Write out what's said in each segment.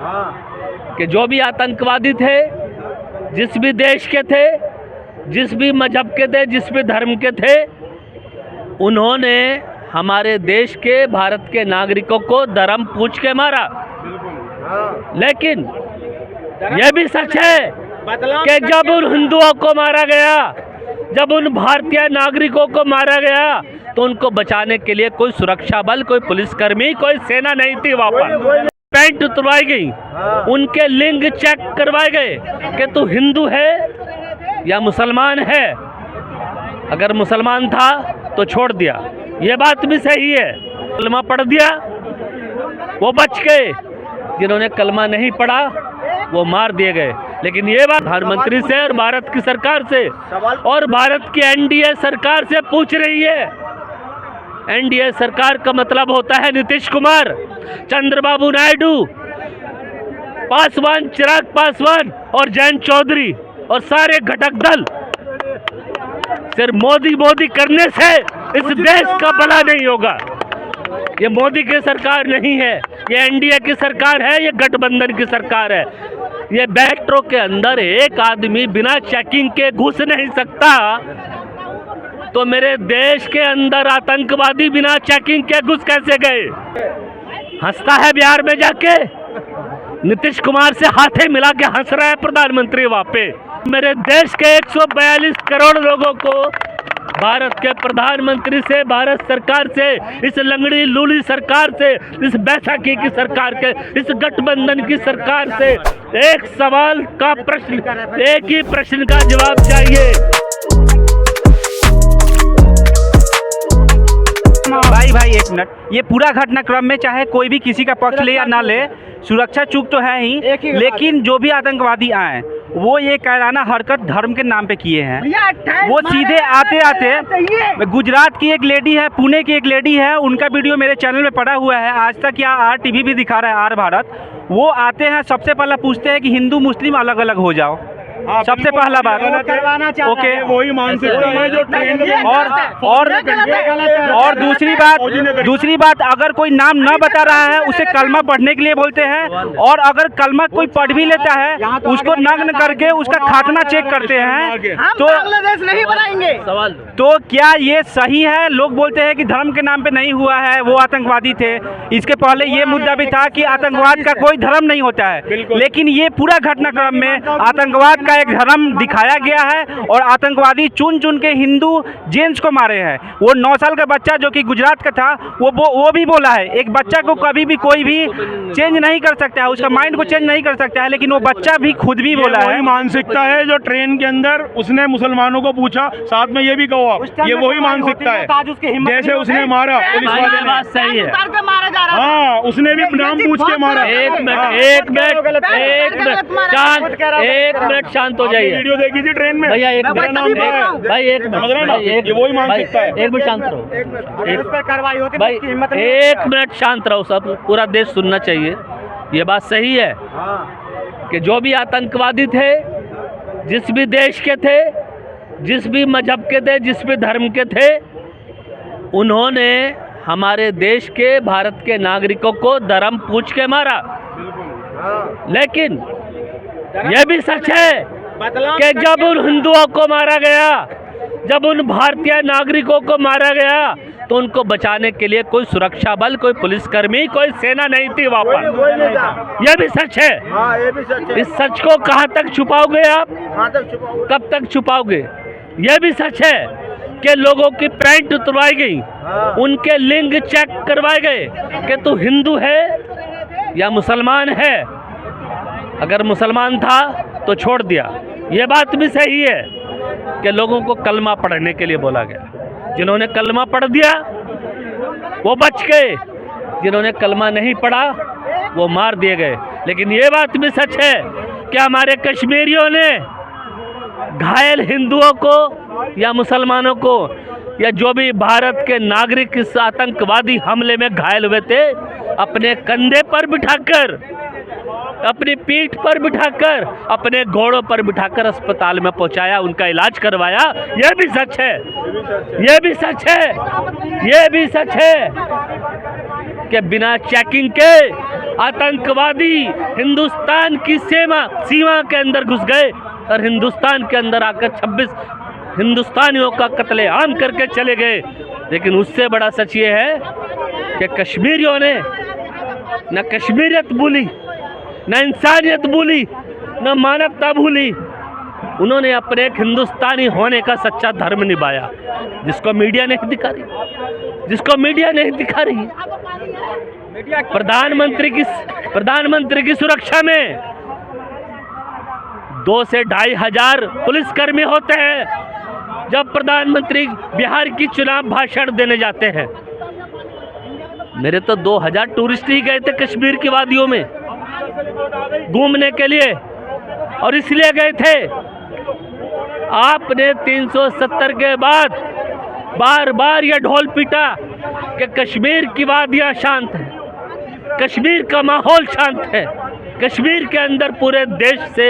कि जो भी आतंकवादी थे, जिस भी देश के थे, जिस भी मजहब के थे, जिस भी धर्म के थे, उन्होंने हमारे देश के, भारत के नागरिकों को धर्म पूछ के मारा। लेकिन यह भी सच है कि जब उन हिंदुओं को मारा गया, जब उन भारतीय नागरिकों को मारा गया, तो उनको बचाने के लिए कोई सुरक्षा बल, कोई पुलिसकर्मी, कोई सेना नहीं थी। वहाँ पर पैंट उतरवाई गई, उनके लिंग चेक करवाए गए कि तू हिंदू है या मुसलमान है। अगर मुसलमान था तो छोड़ दिया, ये बात भी सही है। कलमा पढ़ दिया, वो बच गए। जिन्होंने कलमा नहीं पढ़ा वो मार दिए गए। लेकिन ये बात प्रधानमंत्री से और भारत की सरकार से और भारत की एनडीए सरकार से पूछ रही है। एनडीए सरकार का मतलब होता है नीतीश कुमार, चंद्रबाबू नायडू, पासवान, चिराग पासवान और जयंत चौधरी और सारे घटक दल। सिर्फ मोदी मोदी करने से इस देश का भला नहीं होगा। ये मोदी की सरकार नहीं है, ये एनडीए की सरकार है, ये गठबंधन की सरकार है। ये मेट्रो के अंदर एक आदमी बिना चेकिंग के घुस नहीं सकता, तो मेरे देश के अंदर आतंकवादी बिना चेकिंग के घुस कैसे गए? हंसता है बिहार में जाके, नीतीश कुमार से हाथे मिला के हंस रहा है प्रधानमंत्री वहां पे। मेरे देश के 142 करोड़ लोगों को भारत के प्रधानमंत्री से, भारत सरकार से, इस लंगड़ी लूली सरकार से, इस बैसाखी की सरकार के, इस गठबंधन की सरकार से एक सवाल का प्रश्न, एक ही प्रश्न का जवाब चाहिए। भाई एक मिनट, ये पूरा घटनाक्रम में चाहे कोई भी किसी का पक्ष ले या ना ले, सुरक्षा चूक तो है ही, लेकिन जो भी आतंकवादी आए वो ये कायराना हरकत धर्म के नाम पे किए हैं। वो सीधे आते आते, गुजरात की एक लेडी है, पुणे की एक लेडी है, उनका वीडियो मेरे चैनल में पड़ा हुआ है, आज तक या आर टीवी भी दिखा रहा है, आर भारत। वो आते हैं, सबसे पहला पूछते हैं कि हिंदू मुस्लिम अलग अलग हो जाओ, सबसे पहला बात। ओके, वही मानसिकता है जो ट्रेन और दूसरी बात अगर कोई नाम न बता रहा है उसे कलमा पढ़ने के लिए बोलते हैं, और अगर कलमा कोई पढ़ भी लेता है उसको नग्न करके उसका खातना चेक करते हैं। तो बांग्लादेश नहीं बनाएंगे। तो क्या ये सही है? लोग बोलते हैं कि धर्म के नाम पे नहीं हुआ है, वो आतंकवादी थे। इसके पहले ये मुद्दा भी था कि आतंकवाद का कोई धर्म नहीं होता है, लेकिन ये पूरा घटनाक्रम में आतंकवाद का एक धर्म दिखाया गया है और आतंकवादी चुन चुन के हिंदू जेंट्स को मारे हैं। वो 9 साल का बच्चा जो कि गुजरात का था, वो भी बोला है, एक बच्चा को कभी भी कोई भी चेंज नहीं कर सकता है, उसका माइंड को चेंज नहीं कर सकता है, लेकिन वो बच्चा भी खुद भी बोला है। मानसिकता है जो ट्रेन के अंदर उसने मुसलमानों को पूछा, साथ में ये भी कहा, ये वही मानसिकता है। जैसे उसने मारा पुलिस वाले, बात सही है। हाँ, उसने भी नाम पूछ के मारा। एक मिनट शांत हो जाइए। वीडियो देखी थी ट्रेन में भैया, एक मिनट ये वही मानसिकता है। एक मिनट शांत रहो, भाई एक मिनट शांत रहो। सब पूरा देश सुनना चाहिए। ये बात सही है कि जो भी आतंकवादी थे, जिस भी देश के थे, जिस भी मजहब के थे, जिस भी धर्म के थे, उन्होंने हमारे देश के, भारत के नागरिकों को धर्म पूछ के मारा। लेकिन यह भी सच है कि जब उन हिंदुओं को मारा गया, जब उन भारतीय नागरिकों को मारा गया, तो उनको बचाने के लिए कोई सुरक्षा बल, कोई पुलिसकर्मी, कोई सेना नहीं थी वहाँ पर। यह भी सच है। इस सच को कहाँ तक छुपाओगे आप? कब तक छुपाओगे? यह भी सच है कि लोगों की पैंट उतरवाई गई, उनके लिंग चेक करवाए गए कि तू हिंदू है या मुसलमान है। अगर मुसलमान था तो छोड़ दिया, ये बात भी सही है कि लोगों को कलमा पढ़ने के लिए बोला गया। जिन्होंने कलमा पढ़ दिया वो बच गए, जिन्होंने कलमा नहीं पढ़ा वो मार दिए गए। लेकिन ये बात भी सच है कि हमारे कश्मीरियों ने घायल हिंदुओं को या मुसलमानों को या जो भी भारत के नागरिक इस आतंकवादी हमले में घायल हुए थे, अपने कंधे पर बिठाकर, अपनी पीठ पर बिठाकर, अपने घोड़ों पर बिठाकर अस्पताल में पहुंचाया, उनका इलाज करवाया। यह भी सच है, यह भी सच है, यह भी सच है कि बिना चेकिंग के आतंकवादी हिंदुस्तान की सीमा के अंदर घुस गए और हिंदुस्तान के अंदर आकर 26 हिंदुस्तानियों का कत्लेआम करके चले गए। लेकिन उससे बड़ा सच ये है कि कश्मीरियों ने न कश्मीरियत भूली, न इंसानियत भूली, न मानवता भूली। उन्होंने अपने एक हिंदुस्तानी होने का सच्चा धर्म निभाया, जिसको मीडिया नहीं दिखा रही। प्रधानमंत्री की सुरक्षा में 2 से 2.5 हजार पुलिसकर्मी होते हैं। जब प्रधानमंत्री बिहार की चुनाव भाषण देने जाते हैं, मेरे तो 2000 टूरिस्ट ही गए थे कश्मीर की वादियों में घूमने के लिए, और इसलिए गए थे। आपने 370 के बाद बार बार यह ढोल पीटा कि कश्मीर की वादियां शांत है, कश्मीर का माहौल शांत है, कश्मीर के अंदर पूरे देश से,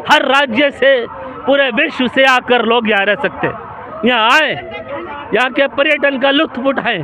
हर राज्य से, पूरे विश्व से आकर लोग यहाँ रह सकते, यहाँ आए, यहाँ के पर्यटन का लुत्फ उठाएं,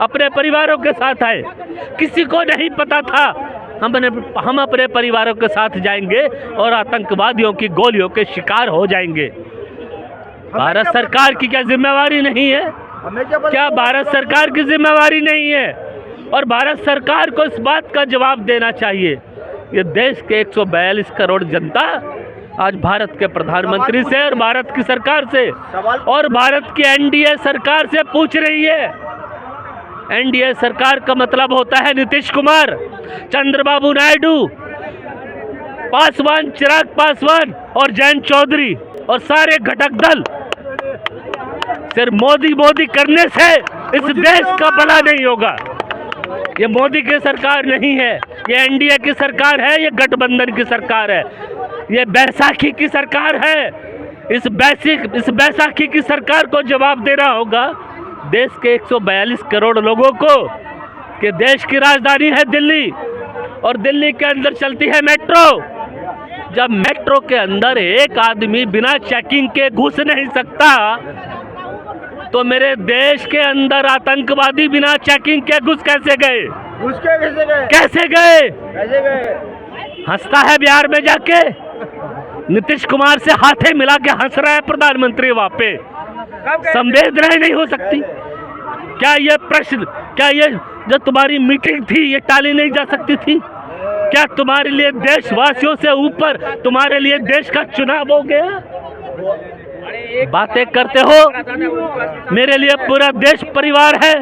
अपने परिवारों के साथ आए। किसी को नहीं पता था हम अपने परिवारों के साथ जाएंगे और आतंकवादियों की गोलियों के शिकार हो जाएंगे। भारत सरकार की क्या जिम्मेवारी नहीं है? क्या भारत सरकार की जिम्मेवारी नहीं है? और भारत सरकार को इस बात का जवाब देना चाहिए। ये देश के 142 करोड़ जनता आज भारत के प्रधानमंत्री से और भारत की सरकार से और भारत की एनडीए सरकार से पूछ रही है। एनडीए सरकार का मतलब होता है नीतीश कुमार, चंद्रबाबू नायडू, पासवान, चिराग पासवान और जयंत चौधरी और सारे घटक दल। सिर्फ मोदी करने से इस देश का भला नहीं होगा। ये मोदी की सरकार नहीं है, ये एनडीए की सरकार है, ये गठबंधन की सरकार है, ये बैसाखी की सरकार है। इस बैसाखी की सरकार को जवाब देना होगा देश के 142 करोड़ लोगों को कि देश की राजधानी है दिल्ली और दिल्ली के अंदर चलती है मेट्रो। जब मेट्रो के अंदर एक आदमी बिना चेकिंग के घुस नहीं सकता, तो मेरे देश के अंदर आतंकवादी बिना चेकिंग के घुस कैसे गए? कैसे गए? हंसता है बिहार में जाके, नीतीश कुमार से हाथे मिला के हंस रहा है प्रधानमंत्री वहां पे। संवेदनाएं नहीं हो सकती क्या? ये प्रश्न, क्या ये जो तुम्हारी मीटिंग थी ये टाली नहीं जा सकती थी? क्या तुम्हारे लिए देशवासियों से ऊपर तुम्हारे लिए देश का चुनाव हो गया? बातें करते हो, मेरे लिए पूरा देश परिवार है,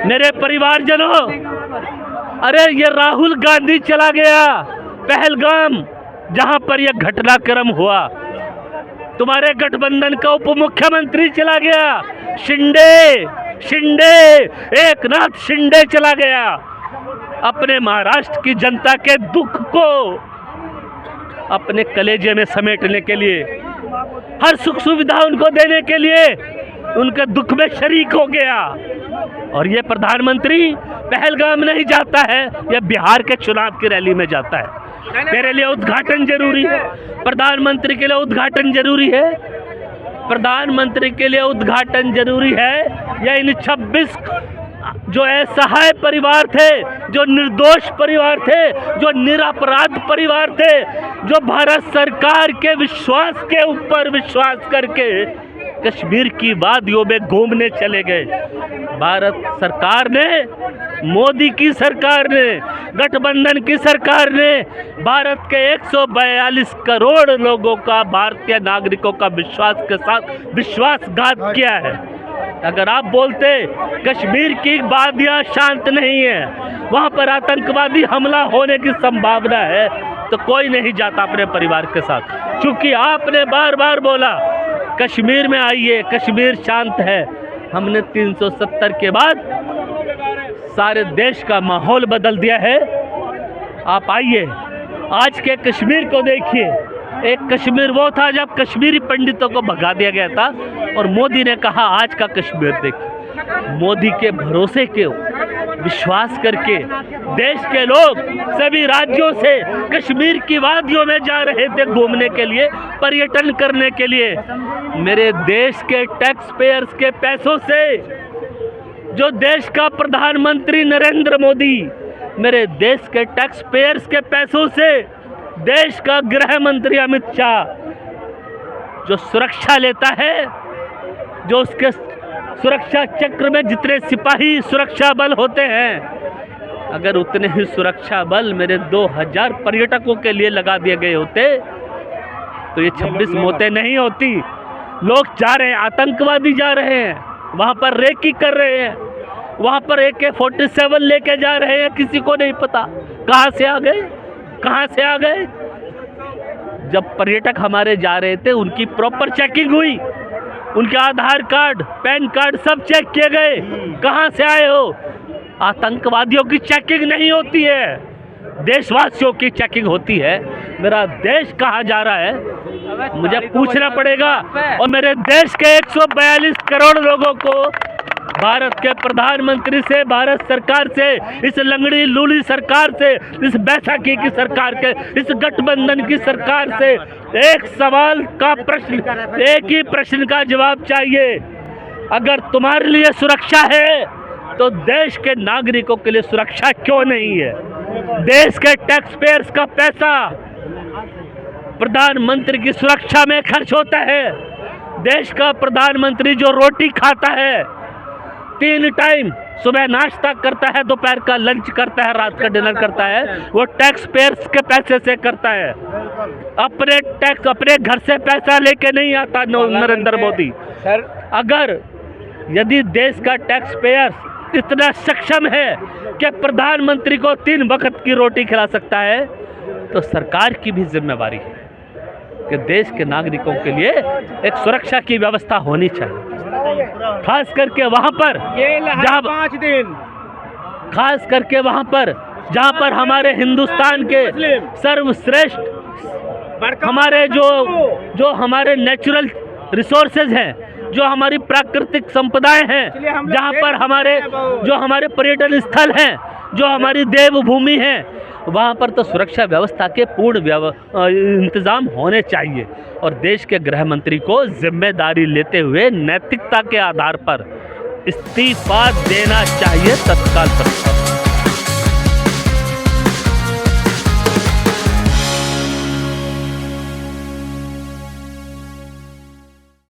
मेरे परिवारजनों। अरे ये राहुल गांधी चला गया पहलगाम, जहां पर यह घटनाक्रम हुआ। तुम्हारे गठबंधन का उप मुख्यमंत्री चला गया, शिंदे, एकनाथ शिंदे चला गया। अपने महाराष्ट्र की जनता के दुख को अपने कलेजे में समेटने के लिए, हर सुख सुविधा उनको देने के लिए उनके दुख में शरीक हो गया। और ये प्रधानमंत्री पहलगाम नहीं जाता है, यह बिहार के चुनाव की रैली में जाता है। मेरे लिए उद्घाटन जरूरी है, प्रधानमंत्री के लिए उद्घाटन जरूरी है, प्रधानमंत्री के लिए उद्घाटन जरूरी है। या इन 26 जो असहाय परिवार थे, जो निर्दोष परिवार थे, जो निरपराध परिवार थे, जो भारत सरकार के विश्वास के ऊपर विश्वास करके कश्मीर की वादियों में घूमने चले गए। भारत सरकार ने, मोदी की सरकार ने, गठबंधन की सरकार ने भारत के 142 करोड़ लोगों का, भारतीय नागरिकों का विश्वास के साथ विश्वासघात किया है। अगर आप बोलते कश्मीर की वादियां शांत नहीं है, वहां पर आतंकवादी हमला होने की संभावना है, तो कोई नहीं जाता अपने परिवार के साथ। क्योंकि आपने बार बार बोला कश्मीर में आइए, कश्मीर शांत है। हमने 370 के बाद सारे देश का माहौल बदल दिया है। आप आइए, आज के कश्मीर को देखिए। एक कश्मीर वो था जब कश्मीरी पंडितों को भगा दिया गया था, और मोदी ने कहा आज का कश्मीर देखिए। मोदी के भरोसे के विश्वास करके देश के लोग सभी राज्यों से कश्मीर की वादियों में जा रहे थे घूमने के लिए, पर्यटन करने के लिए। मेरे देश के टैक्स पेयर्स के पैसों से जो देश का प्रधानमंत्री नरेंद्र मोदी मेरे देश के टैक्स पेयर्स के पैसों से देश का गृह मंत्री अमित शाह जो सुरक्षा लेता है, जो उसके सुरक्षा चक्र में जितने सिपाही सुरक्षा बल होते हैं, अगर उतने ही सुरक्षा बल मेरे 2000 पर्यटकों के लिए लगा दिए गए होते तो ये 26 मौतें नहीं होती। लोग जा रहे हैं, आतंकवादी जा रहे हैं, वहाँ पर रेकी कर रहे हैं, वहाँ पर AK-47 लेके जा रहे हैं, किसी को नहीं पता कहाँ से आ गए, कहाँ से आ गए। जब पर्यटक हमारे जा रहे थे उनकी प्रॉपर चेकिंग हुई, उनके आधार कार्ड, पैन कार्ड सब चेक किए गए, कहाँ से आए हो। आतंकवादियों की चेकिंग नहीं होती है, देशवासियों की चेकिंग होती है। मेरा देश कहाँ जा रहा है मुझे पूछना पड़ेगा। और मेरे देश के 142 करोड़ लोगों को भारत के प्रधानमंत्री से, भारत सरकार से, इस लंगड़ी लूली सरकार से, इस बैसाखी की सरकार के, इस गठबंधन की सरकार से एक सवाल का प्रश्न, एक ही प्रश्न का जवाब चाहिए। अगर तुम्हारे लिए सुरक्षा है तो देश के नागरिकों के लिए सुरक्षा क्यों नहीं है? देश के टैक्स पेयर्स का पैसा प्रधानमंत्री की सुरक्षा में खर्च होता है। देश का प्रधानमंत्री जो रोटी खाता है, 3 टाइम सुबह नाश्ता करता है, दोपहर का लंच करता है, रात का डिनर करता है, वो टैक्स पेयर्स के पैसे से करता है। अपने टैक्स, अपने घर से पैसा लेके नहीं आता नरेंद्र मोदी। अगर यदि देश का टैक्स पेयर्स इतना सक्षम है कि प्रधानमंत्री को 3 वक्त की रोटी खिला सकता है, तो सरकार की भी जिम्मेवारी है कि देश के नागरिकों के लिए एक सुरक्षा की व्यवस्था होनी चाहिए। खास करके वहाँ पर जहाँ 5 दिन, खास करके वहाँ पर जहाँ पर हमारे हिंदुस्तान के सर्वश्रेष्ठ हमारे जो हमारे नेचुरल रिसोर्सेज हैं, जो हमारी प्राकृतिक संपदाएं हैं, जहाँ पर हमारे पर्यटन स्थल हैं, जो हमारी देवभूमि है, वहाँ पर तो सुरक्षा व्यवस्था के पूर्ण इंतज़ाम होने चाहिए। और देश के गृह मंत्री को जिम्मेदारी लेते हुए नैतिकता के आधार पर इस्तीफा देना चाहिए तत्काल।